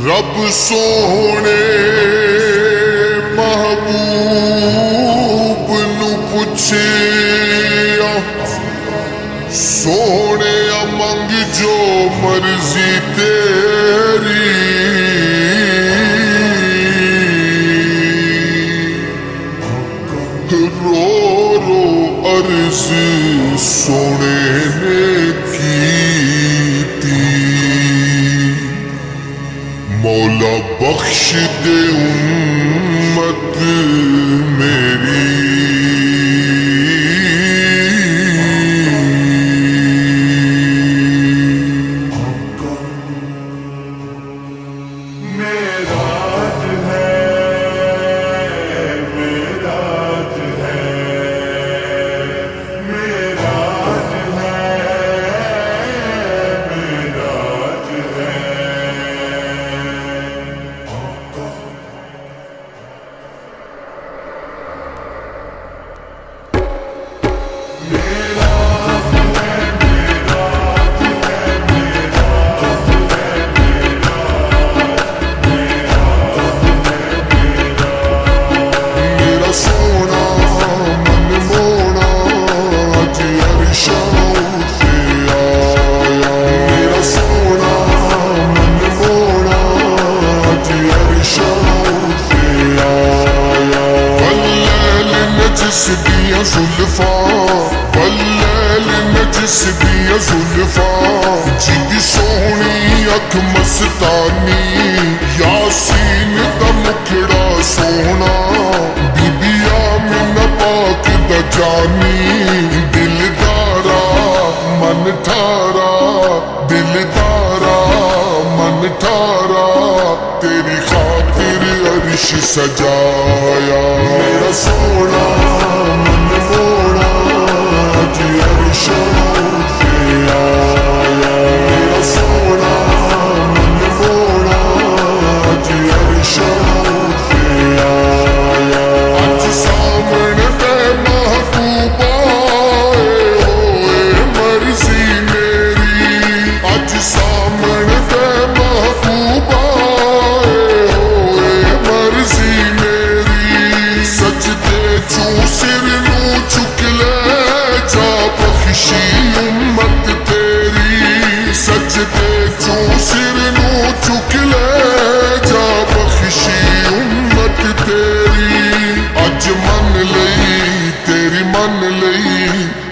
रब सोहने महबूब नू पुछे सोहने मंग जो मर्जी तेरी रो रो अर्ज सोने ने की मौला बख्श दे उम्मत मेरी जुल्फा बल्लैल नजिस दिया जुल्फा जिदी सोहनी अख मस्तानी यासीन दा मुखड़ा सोहना बीबिया मिन पाक दा जानी दिलदारा मन ठारा दिलदारा मन ठारा तेरी खातिर अर्श सजाया मेरा सोना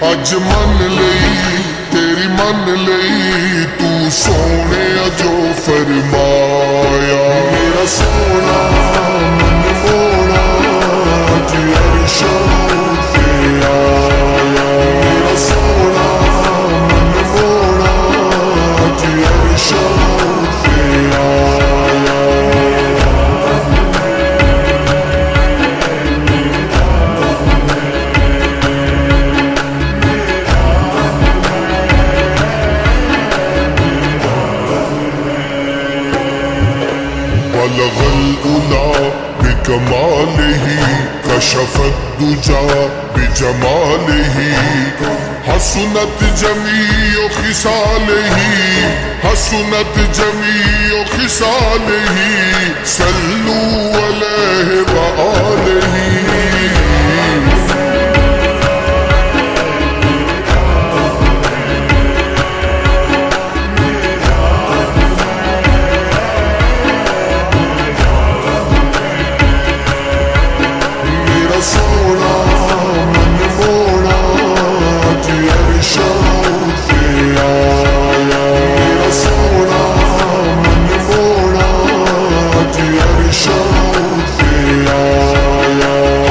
अज मन लई तेरी मन लई तू सोने जो फरमाया मेरा सोना मन मोड़ा अज अर्शों पे आया मेरा सोना मन मोड़ा अज अर्शों पे आया बलग الأولى بكماله كشف الدجى بجماله حسنت جميع خصاله حسنت جميع خصاله صلوا عليه وآله Yeah.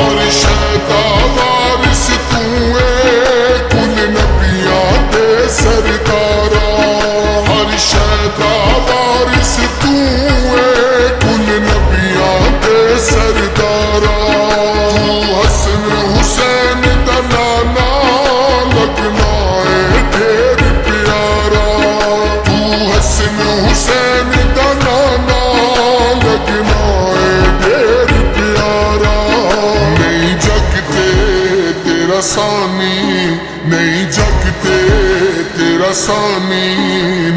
तेरा सानी नहीं जगते, तेरा सानी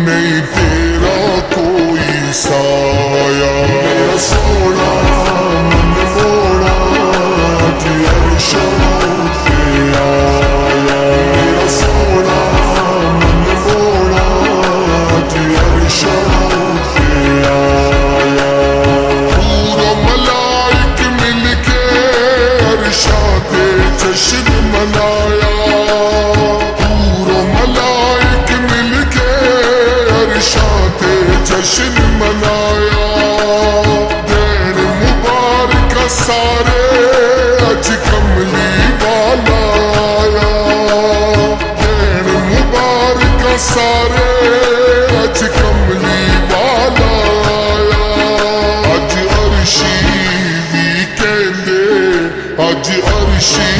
नहीं तेरा कोई साया। मेरा सोना मन मोड़ा अज अरशों ते आया, मेरा सोना मन मोड़ा अज अरशों ते आया। पूरा मलाइक मिलके अरशा ते जश्न मनाया, पूरा मलाइक मिलके अरशा ते जश्न मनाया। दिन मुबारक सारे अज कमली वाला आया, दिन मुबारक सारे अज कमली वाला आया। अज अरशी भी कहंदे, अज अरशी